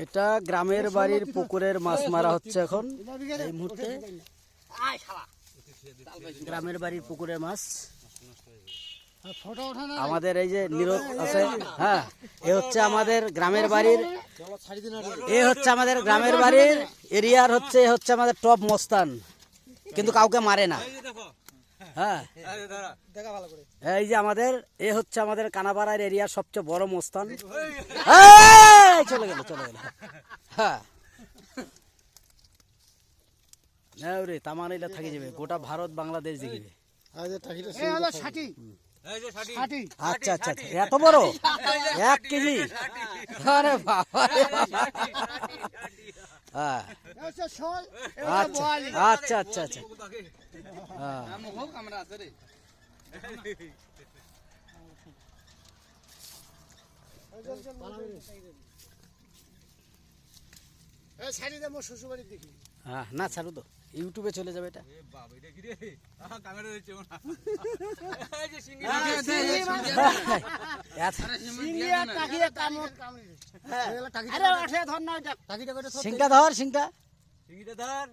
এটা গ্রামের বাড়ির পুকুরের মাছ মারা হচ্ছে এখন এই মুহূর্তে। গ্রামের বাড়ির পুকুরের মাছ আমাদের এই যে নিরোধ আছে। হ্যাঁ, এ হচ্ছে আমাদের গ্রামের বাড়ির, এ হচ্ছে আমাদের গ্রামের বাড়ির এরিয়ার হচ্ছে, এ হচ্ছে আমাদের টপ মস্তান, কিন্তু কাউকে মারে না। হ্যাঁ, এই যে আমাদের, এ হচ্ছে আমাদের কানাপাড়ার এরিয়ার সবচেয়ে বড় মস্তান। চলে গেল চলে গেল। হ্যাঁ, রে তামান এটা থাকি যাবে, গোটা ভারত বাংলাদেশ দেখিবে। আচ্ছা আচ্ছা, এত বড় 1 কেজি। আরে বাবা, হ্যাঁ আচ্ছা আচ্ছা আচ্ছা। হ্যাঁ, না ছাড়ো তো, ইউটিউবে চলে যাবে এটা। সিংটা ধর, সিংটা ধর।